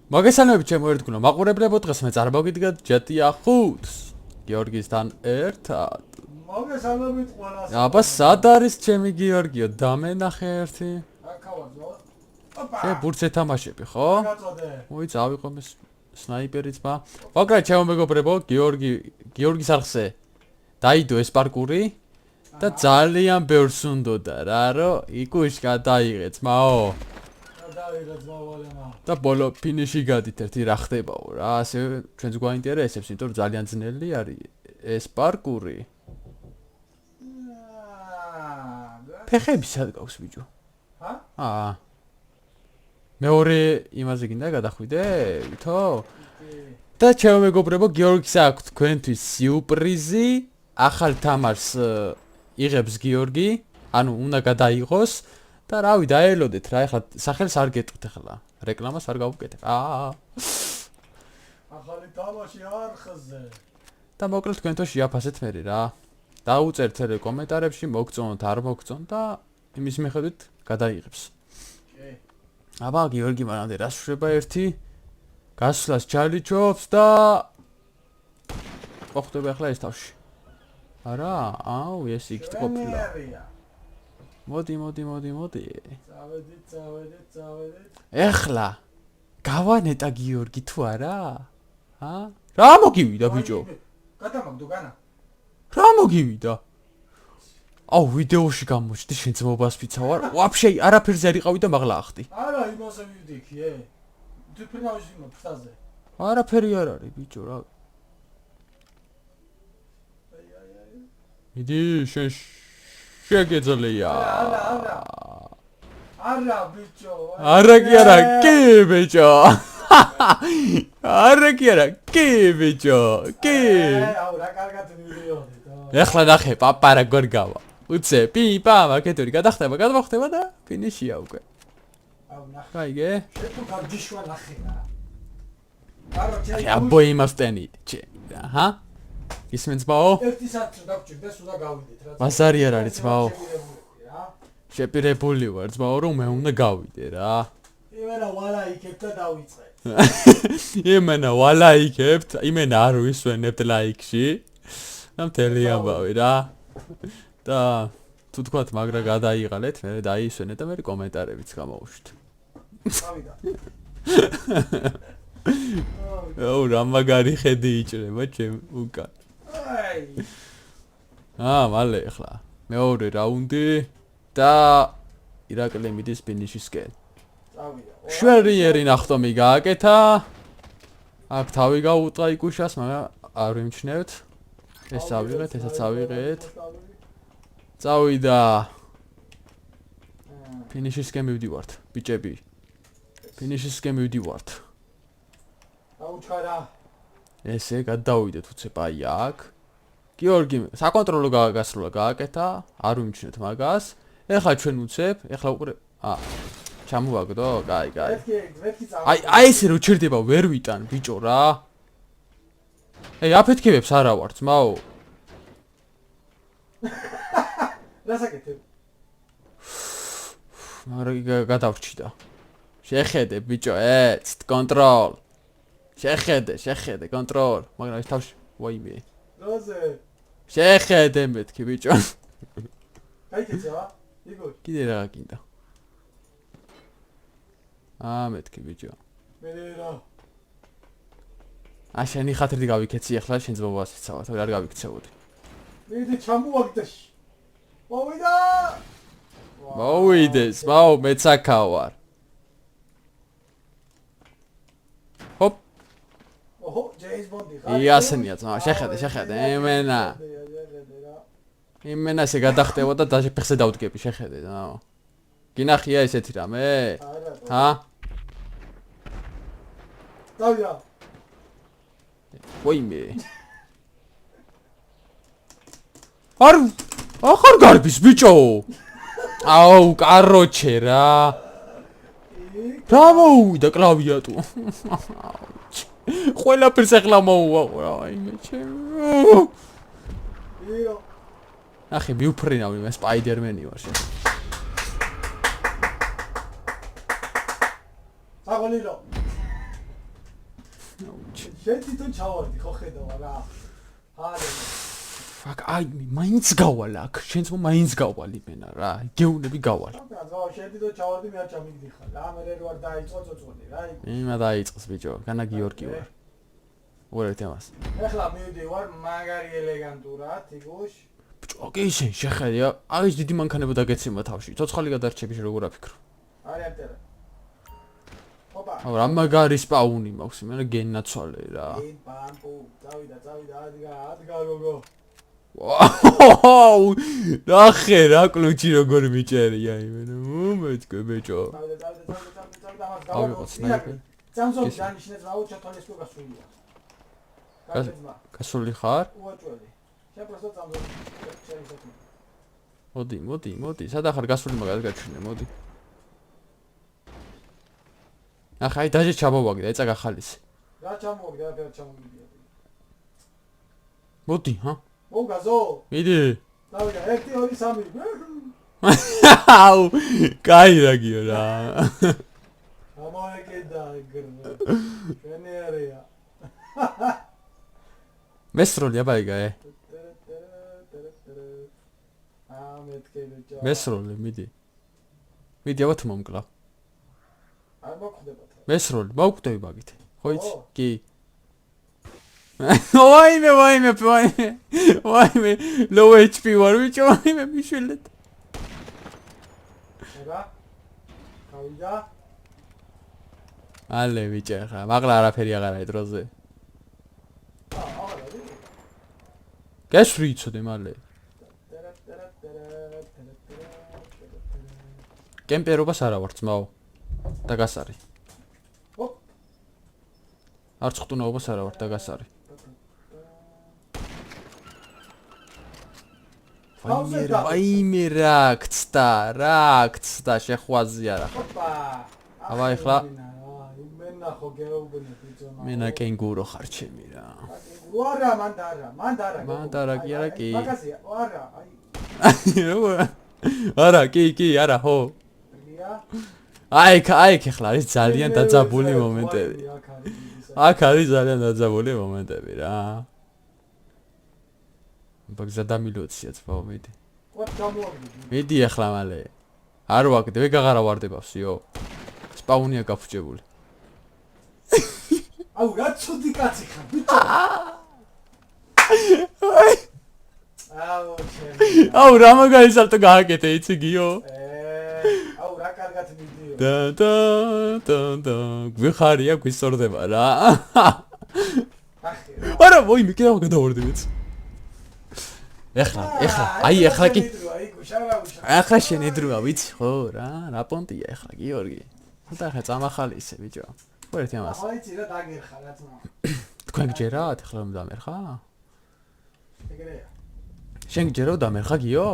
მოგესალმებით ჩემო ერთგულო მაყურებლებო დღეს მე წარმოგიდგათ ჯეტია 5-ს გიორგისთან ერთად. მოგესალმებით ყველას. აბა სად არის ჩემი გიორგიო დამენახე ერთი. აკავაზო. შე ბურთს ეთამაშები ხო? გაწოდე. მოიც ავიყო მე სნაიპერიც ბა. მაგრამ ჩემო მეგობრებო გიორგის არხზე დაიდო ეს პარკური და ძალიან ბევრს უნდოდა რა რომ იკუშ გადაიღე ძმაო. და ბოლო ფინიში გადით ერთი რა ხდებაო რა ასე ჩვენს გვაინტერესებს იმიტომ რომ ძალიან ძნელი არის ეს პარკური ფეხები სად გაქვს ბიჭო ჰა მეორე იმაზე გინდა გადახვიდე ვითო და ჩემო მეგობრებო გიორგის აქვს თქვენთვის სიურპრიზი ახალ თამაშს იღებს გიორგი ანუ უნდა გადაიღოს და რავი დაელოდეთ რა ეხლა სახელს არ გეტყვით ახლა რეკლამას არ გავუკეთებ ახალი თამაში არხზე და მოკლედ თქვენთო შეაფასეთ მე რა დაუწერთ კომენტარებში მოგწონთ არ მოგწონთ და იმის მიხედვით გადაიღებს აბა გიორგი მანამდე რას შვება ერთი გასვლას ჩალიჩობს და ოხდება ახლა ეს თავში არა აუ ეს იქით ყოფილა მოდი. წავედით. ეხლა გავანეტა გიორგი თუ არა? ჰა? რა მოგივიდა ბიჭო? გადამაგდო განა. რა მოგივიდა? აუ ვიდეოში გამოჩდი შენ ძმობას ვიცავარ. ვაფშე არაფერზე არ იყავი და მაღლა ახტი. არა იმასე ვიდიქი თუ ფრინავში მოფსაზე. არაფერი არ არის ბიჭო რა. მიდი შენ შეგეძლია. არა ბიჭო. არა კი არა კი ბიჭო. არა კი არა კი ბიჭო. კი. აუ რა კარგად მივიდიოდი. ეხლა ნახე პაპა რა გორგავა. უცე პიპა მარკეტური გადახტება და ფინიშია უკვე. აუ ნახე. გაიგე? შეთო გარჯიშვა ნახე რა. არა ჩაი. აბო იმასტენი ჩე. აჰა. ისმენს ბაო? ერთი საათი დაგჭირდეს უდა გავიდეთ რა. ბაზარი არ არის ბაო. შეპირებული ვარ ძმაო რომ მე უნდა გავიდე რა. იმენა ვალაიქებ და დავიწყე. იმენა ვალაიქებთ, იმენა არ ვისვენებთ ლაიქში. და მთელი ამბავი რა. და თუ თქვათ მაგრა გადაიღალეთ, მე დაისვენეთ და მე კომენტარებიც გამოვშვით. გავიდა. აუ რა მაგარი ხედი იჭრება ჩემ უკან. აი. მალე ახლა მეორე რაუნდი და ირაკლი მიდის ფინიშისკენ. წავიდა. შვერიერი ნახტომი გააკეთა. აქ თავი გაუტყა იკუშას, მაგრამ არ ვიმჩნევთ. ეს ავიღეთ, ესაც ავიღეთ. წავიდა. ფინიშისკენ მივდივართ, ბიჭები. ფინიშისკენ მივდივართ. აუჩქარა. ესე გადავიდეთ უცებ აი აქ. გიორგი საკონტროლო გასროლა გააკეთა, არ ვიმჩნევთ მაგას. ეხლა ჩვენ უცებ, ეხლა უკვე ჩამოვაგდო, კაი. აი ესე რო ჩერდება ვერ ვიტან ბიჭო რა. ეი აფეთქებებს არა ვარ ძმაო. რასაკეთებ? მაგრამ გადავრჩიდა. შეხედე ბიჭო, კონტროლ. შეხედე კონტროლ. მაგრამ ეს თავში ვაიმე. როზე. შეხედე მეთქი ბიჭო. გაიქეცა? იგორ. კიდე რა გინდა? მეთქი ბიჭო. მე რა. შენი ხათრით გავიქეცი ახლა შენ ძმობას იცავ, თავი არ გავიქცეოდი. მიდი ჩამოვაგდე. მოვიდა. მოვიდეს, მაო მეც აქა ვარ. ჰოპ. ოჰო, ჯეიმს ბონდი. იასენია ძმა, შეხედე, იმენა ესე გადახტევა და დაჟე ფეხზე დავდგები, შეხედე და. გინახია ესეთი რამე? ჰა? დავია. ვაიმე. ახარ გარბის ბიჭო. აუ, კაროჩე რა. რა მოვიდა კლავიატუ. ყველაფერს ახლა მოუვაყო რა, აიმე ჩემო. იო. ახი მიუფრინავი მე სპაიდერმენი ვარ შენ. საღოლილო. შენ თვითონ ჩავარდი ხო ხედავ რა ჰალე ფაკ აი მაინც გავალ აქ შენც მაინც გავალ იმენა რა გეუნები გავალ რა შენ თვითონ ჩავარდი მე არ ჩამიგდიხარ რა მე რო არ დაიწყო წოწოლი რა იმა დაიწყეს ბიჭო განა გიორგი ვარ უერთი ამას ეხლა მივდივარ მაგარი ელეგანტურად იგუშ ოკეი შენ შეხედე აი დიდი მანქანებო დაგეცემა თავში ცოცხალი გადარჩები როგორ აფიქრო არის არტერა ოპა რა მაგარი სპაუნი მაქვს იმენა გენაცვალე რა ენ პამპუ წავიდა ადგა გოგო ვაუ ნახე რა კლუჩი როგორ მიჭერია იმენა მომეწკე ბიჭო წავიდა ავიღოთ სნაიპერი სამსონგი დანიშნეს რაო ჩათვალეს თუ გასულია გასული ხარ უაჭველი შენ პროსტო სამსონგი შეიძლება მოდი სადა ხარ გასული მაგას გაჩვენე მოდი ახლა აი დაჟე ჩამოვაგდე ეცა გახალისი რა ჩამოვაგდე რა ჩამოვიდია მოდი ჰა მოგაზო მიდი დავიდა 1 2 3 აუ კაი რა გიო რა ამოეკედა გრ შენერია მესროლი აბაიგა ამეთქე მესროლი მიდი აბა თუ მომკლა არ მოგხდება მესროლი მოვკვდები მაგით ხო იცი კი ვაიმე low HP ვარ ბიჭო ვაიმე მიშველეთ რა გავიდა ალე ბიჭო ხა მაგლა არაფერი აღარა ედროზე გეშრი იცოდე მალე კემპერობას არა ვარ ძმაო და გასარი არც ხტუნაობას არა ვარ და გასარი ვაიმე რა ქცდა შეხვაზია რა აბა ეხლა იმენა ხო გეუბნე ბიჭო მენა კენგურო ხარ ჩემი რა არა მანდარა კი არა კი მაგაზია არა არა კი არა ხო აი ეხლა არის ძალიან დაძაბული მომენტები აქ არის ძალიან დაძაბული მომენტები რა ბაგზა დამილოცია ძმაო მიდი მიდი ეხლა მალე არ ვაგდე ვეგაღარა ვარდებავსიო სპაუნია გაფუჭებული აუ რა ცუდი კაცი ხარ ბიჭო აუ რა მაგარი სალტო გააკეთე იცი გიო აუ რა კარგად მიდიო და გვიხარია გვისწორდება რა არა მოიმე კიდევ გადავარდებით ეხლა აი ეხლა კი ახლა შენედროა ვიცი ხო რა პონტია ეხლა გიორგი ხოდა ხა წამახალი ისე ბიჭო ვერთ ამას ახლა იცი რა დაგერხა რა თქმა თქვენ გჯერათ ეხლა რომ დამერხა ეგრეა შენ გჯერო დამერხა გიო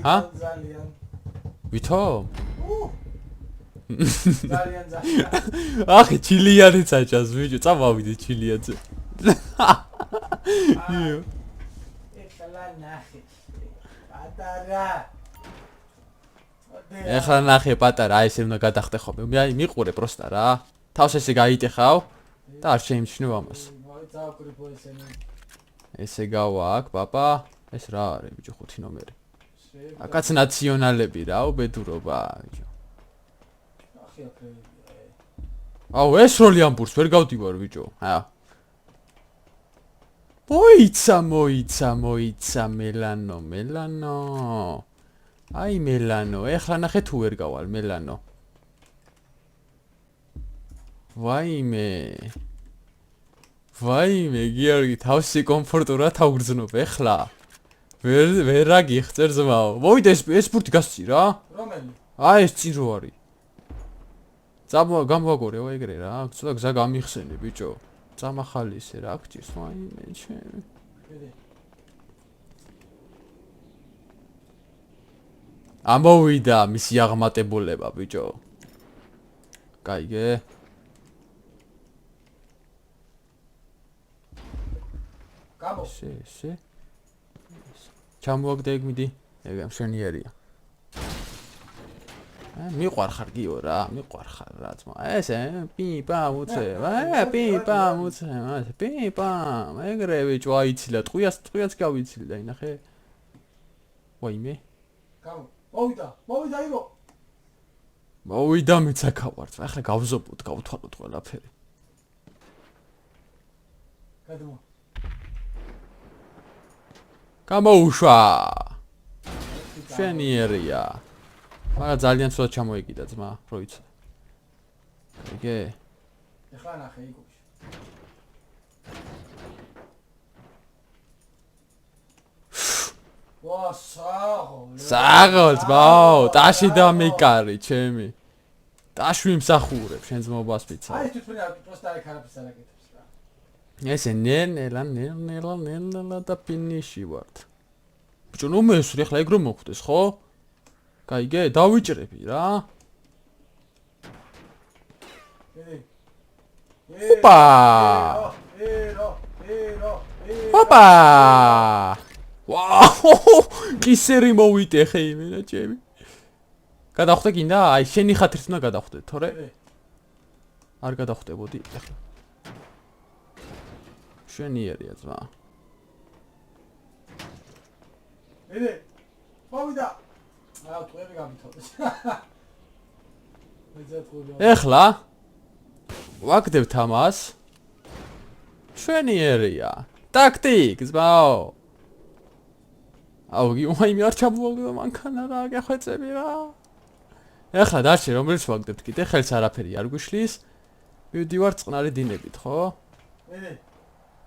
ჰა ძალიან ვითო ძალიან ახი ჩილიანი წაჭას ბიჭო წამავიდე ჩილიანზე იო ეხლა ნახე პატარა აი ესე უნდა გადახტე ხოლმე მე აი მიყურე პროსტა რა თავს ესე გაიტეხავ და არ შეიმჩნევ ამას ესე გავა აქ პაპა ეს რა არის ბიჭო 5 ნომერი აკაც ნაციონალები რა უბედურობა ბიჭო აუ ეს როლი ამბურს ვერ გავდივარ ბიჭო ჰა მოიცა მელანო აი მელანო ეხლა ნახე თუ ვერ გავალ მელანო ვაიმე გიორგი თავში კომფორტურად თავგრძნობ ეხლა ვერ რა გიხწერ ზმაო მოვიდა ეს ბურთი გასცი რა რომელი აი ეს წირო არის გამოვაგორე ეგრე რა ცოტა გზა გამიხსენე ბიჭო წამახალისე რა გჭირს ვაიმე ჩემი ამოვიდა მისი აღმატებულება ბიჭო კაიგე გამო შე ჩამოვაგდე ეგ მიდი ეგ მშვენიერია მიყვარხარ გიო რა, მიყვარხარ რა ძმა. ესე პიპა უცე, პიპა უცე, პიპა. ეგრე ბიჭო აიცილა, ტყვიას გავიცილდა, ინახე. ვაიმე. მოვიდა იგო. მოვიდა მეცაკავართ. ახლა გავზობოთ, გავთვალოთ ყველაფერი. გადმო. გამოუშვა. შენიერია. მაგრამ ძალიან ცუდად ჩამოეკიდა ძმა, რო იცოდე. იგე. ეხლა ნახე იგოში. ვა საღოლ ძმაო, ტაში დამიკარი ჩემი. ტაში ვიმსახურებ შენ ძმობას ვიცა. აი თვითონ პროსტა აი ქარაფის არაკეთებს რა. ესე ნელა და ფინიში ვართ. ბიჭო ნუ მესვრი ახლა ეგ რომ მოხდეს ხო? გაიგე, დავიჭრები რა. ოპა! ოპა! ვაუ! კისერი მოვიტეხე იმენა ჩემი. გადახვდე გინდა? აი შენი ხათრით უნდა გადახვდე, თორე არ გადახვდებოდი ახლა. შენიერია ძმა. მოვიდა. აა ტყვები გამithოვდეს. ეხლა ვაგდებთ ამას. შენიერია. ტაქტიკ ძმაო. აუ გიმაიმი არ ჩამოვაგდო მანქანა რა გეხვეწები რა. ეხლა დარჩი რომელიც ვაგდებთ კიდე ხელს არაფერი არ გვიშლის. მივდივარ წყნარი დინებით, ხო?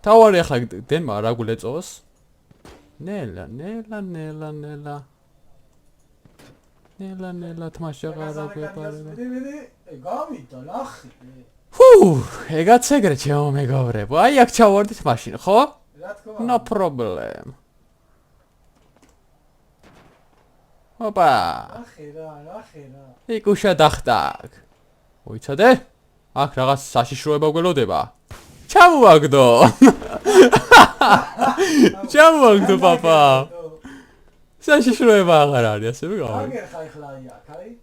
თავარი ახლა დენმა რა გულეწოს? ნელა თმაშა გარაგვეპარება. გავიდა ნახე. ეგაც ეგრე ჩემო მეგობრებო. აი აქ ჩავარდით მაშინ, ხო? რა თქმა No problem. ოპა. ნახე რა. იკუშა დახტაკ. მოიცადე? აქ რაღაც საშიშროება გველოდება. ჩამოვაგდო. ჩამოვაგდო პაპა. საშიშროება აღარ არის, ასე ვიყავი. აგერ ხაიხლა აქ არის?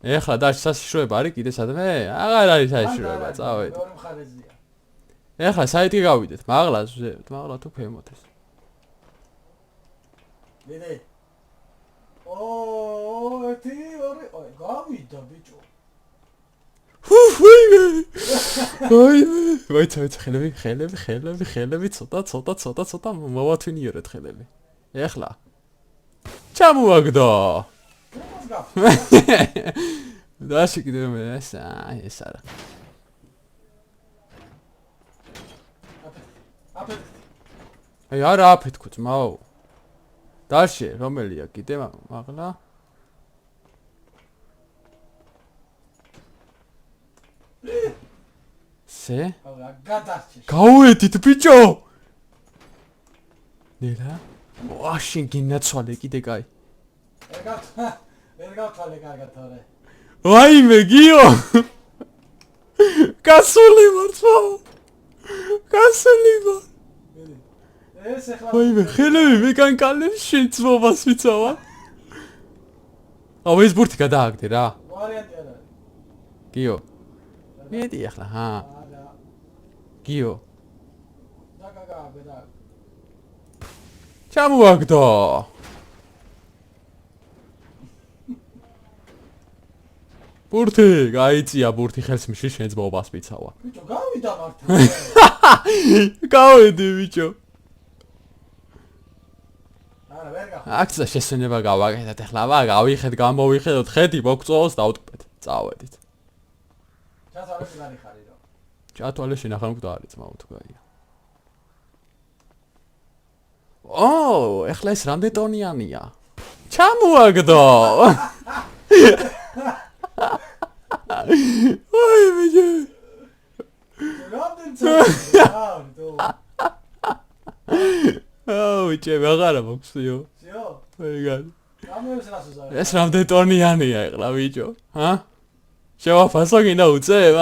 ეხლა და საშიშროება არის კიდე სადმე? აღარ არის საშიშროება, წავედი. მეორე მხარეზეა. ეხლა საიტი გავიდეთ, მაღლა თუ ფემოთეს. დედე. ერთი ორი, გავიდა ბიჭო. ვაიცა ხელები ცოტა მოვათვინიერეთ ხელები. ეხლა ჩამოვაგდო. დაში კიდევ მე ეს არა. აი არა აფეთქო ძმაო. დაში რომელია კიდე მაღლა? სე? გადარჩე. გავედით ბიჭო. ნელა? ვაშინ გინაცვალე კიდე კაი. ვერ გავთვალე კარგად თორე. ვაიმე გიო. გასული ვარ ძმაო. გასული ვარ. ეს ახლა ვაიმე ხელები მეკანკალებს შენ ძმობას ვიცავა. აუ ეს ბურთი გადააგდე რა. ვარიანტი არა. გიო. მიედი ახლა ჰა. არა. გიო. დაგაგაბედა. ჩამოვაგდო. ბურთი, გაიწია ბურთი ხელს მიშლი შენ ძმობას ვიცავა. ბიჭო, გავიდა მართლა. გავედი ბიჭო. არა, ვერ გა. აქცა შესვენება გავაკეთეთ ახლა, გავიხეთ, გამოვიხედოთ, ხედი მოგწოვოს და ავტკბეთ. წავედით. ჩათვალე გარიხარი რო. ჩათვალე შენახან გვდარი ძმაო თუ გაია. ო, ეხლა ეს რამდენი ტონიანია? ჩამოვაგდო. აი ბიჭო. რამდენი წელია? აუ, ჩემ აღარა მოხსიო. ძიო? ეგარი. გამევს რას უზარ. ეს რამდენი ტონიანია ეხლა ბიჭო? ჰა? შევაფასო გინდა უწევ, ა?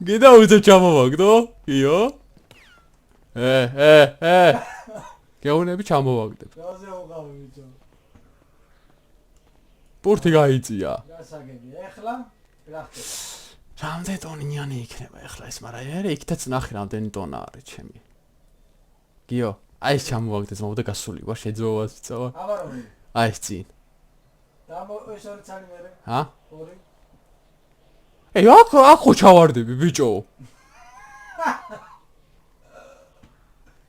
გინდა უწევ ჩამოვაგდო? იო? გეუნები ჩამოვაგდებ. რაზე უყავი ბიჭო? სპორტი გაიწია. გასაგები ეხლა რა ხდება? რამდენი ტონიანი იქნება ეხლა ეს, მაგრამ იქითაც ნახე რამდენი ტონა არის ჩემი. გიო, აი ეს ჩამოვაგდეს, მოვდა გასული ვარ, შეძოვა ვიწავა. აბა რომი? აი ეს წინ. და ეს ორი ცალი მერე? ჰა? ორი. ე, აქ ხო ჩავარდები, ბიჭო.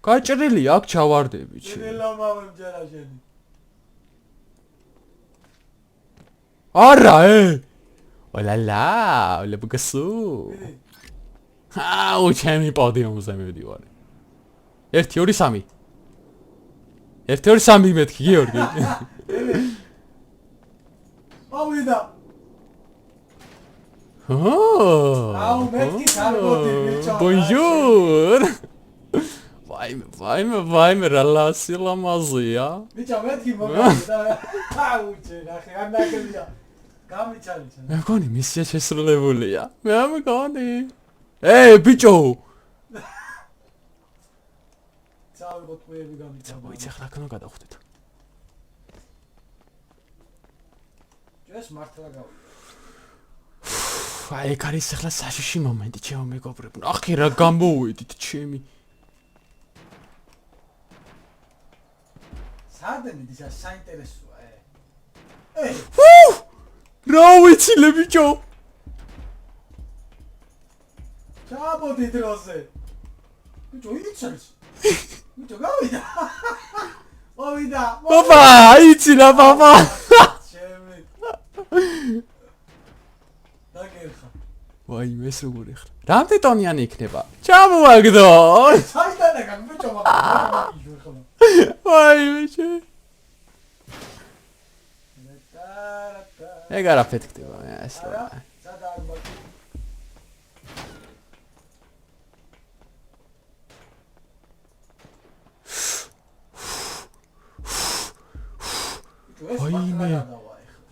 გაჭრილი აქ ჩავარდები, ჩემი. დილამავე მჯერა შენი. არა, ოლალა, ლებგასუ. აუ, ჩემი პოდიუმზე მივდივარ. 1 2 3. 1 2 3 მეთქი, გიორგი. ავიდა. აუ, მეთქი კარგოდი, ბიჭო. Bonjour. ვაიმე, რა ლამაზია. ბიჭო, მეთქი მოგავიდა. აუ, ნახე, არ ნაკელია. გამიჩალი. მე მგონი მისია შესრულებულია. მე მგონი. ბიჭო. წავიღო ტყუები გამიჩალი. მოიცი ახლა კანო გადავხვდეთ. ეს მართლა გავიდა. აი, ეგ არის ახლა საშიში მომენტი, ჩემო მეგობრებო. ნახე რა გამოვედით, ჩემი. სადე მიდის ეს საინტერესოა, რა ვიცილე, ბიჭო. ჩაბოდი დროზე. ბიჭო, იცის? ბიჭო, გავიდა. მოვიდა. პაპა, იცი რა, პაპა. ჩემი. დაგერხა. ვაიმე, ეს როგორ ეხლა? რამდენი ტონიანი იქნება? ჩამოვაგდო. საიდან გაგ ბიჭო, მაგრამ იხლა. ვაიმე, ჩემი. ეგ არ აფეთქდება, ეს რა. სადა არ მოდი.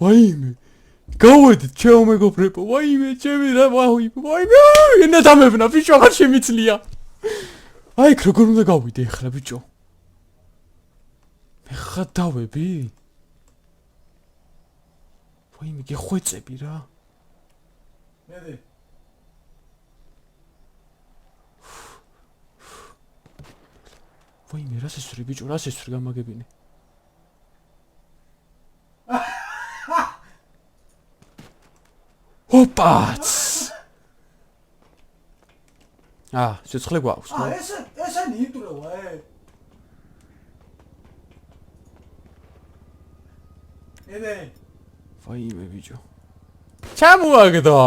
ვაიმე. გავედით, ჩემო მეგობრებო, ვაიმე, ჩემი რა, ვაიმე, ენა დამებნა, ბიჭო, აღარ შემიძლია. აი, როგორ უნდა გავიდე ახლა, ბიჭო? მე ხა დავები? ვაიმე, გეხვეწები რა. მედი. ვაიმე, რა შესწრი, ბიჭო, რა შესწრი გამაგებინე. ოპაც! სიცხლე გვაქვს, ხო? ესე ნიტროა, ედე. ვაიმე, ბიჭო. ჩამოვაგდო.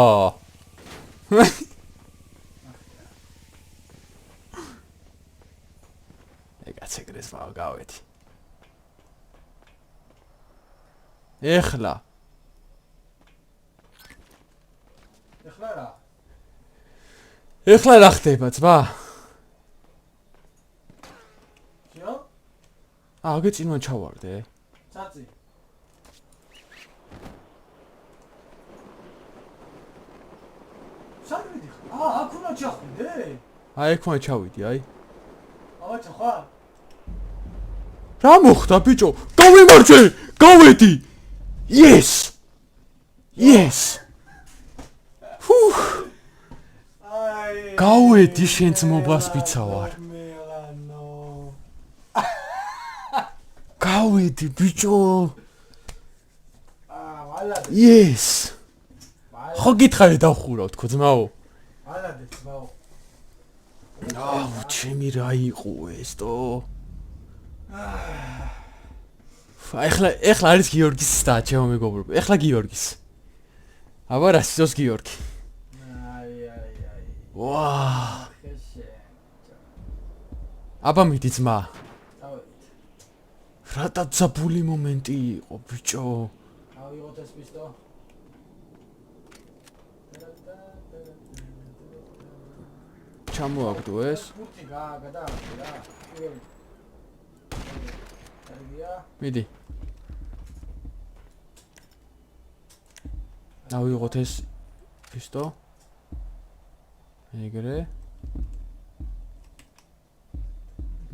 ეგაც ეგრეს გავედი. ეხლა რა? ეხლა რა ხდება, ძმა? შიო? აგე წინვან ჩავარდე. წაწი. სად მიდიხარ? აქ უნდა ჩახვიდე? ეგ მან ჩავიდი, აი. ჩახვა? რა მოხდა, ბიჭო? გავიმარჯვე! გავედი! Yes! Yes! გავედი შენც მობასპიცა ვარ. გავედი, ბიჭო. Yes! ხო გითხარი დავხურავ თქო, ძმაო. ალადე, ძმაო. აუ, ჩემი რა იყო ეს თო? ეხლა არის გიორგის და ჩემო მეგობრებო. ეხლა გიორგის. აბა რა სიცოს გიორგი. ვაა. აბა მიდი ძმა. რა დაწაბული მომენტი იყო, ბიჭო. ავიღოთ ეს პისტო. ჩამოაგდო ეს. ფუტი გადააგდე რა. მიდი. ავიღოთ ეს პისტო. ეგრე.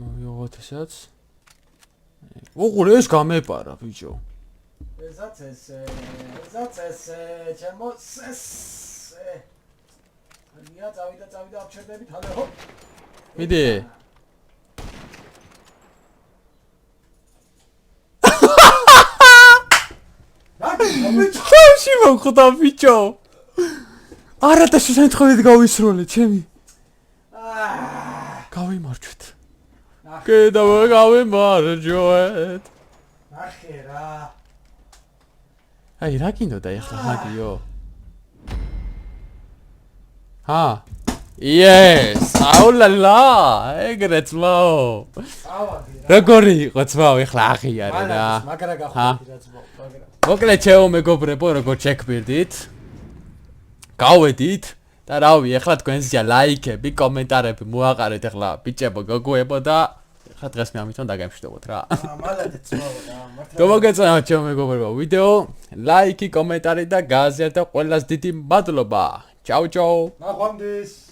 მოვიღოთ ესაც. უყურე ეს გამეპარა, ბიჭო. ესაც ესე, ჩემო ესე. ალია, წავიდა, აღჩერდებით, ჰალე, ჰოპ. მიდი. თავში მომხვდა ბიჭო. არა და შესაძლოა გავისროლე ჩემი. გავიმარჯვეთ. კიდევ გავიმარჯვეთ. ნახე რა. აი რა გინდოდა ეხლა მაგიო? ჰა. Yes, აულალა, ეგრეც მო. როგორი იყო ძმაო, ეხლა აღიარე რა. მაგრა გახვიდე რა ძმაო, მაგრა. მოკლედ ჩემო მეგობრებო, როგორ ჩექმირდით? გავედით და რავი, ეხლა თქვენზეა ლაიქები, კომენტარები მოაყარეთ ეხლა ბიჭებო, გოგოებო და ეხლა დღეს მე ამიტომ დაგემშვიდობოთ რა. მალადე ძმაო რა, მართლა. გამოგეწონა ჩემო მეგობრებო, ვიდეო, ლაიქი, კომენტარი და გააზიარეთ და ყველას დიდი მადლობა. Ciao ciao. ნახვამდის.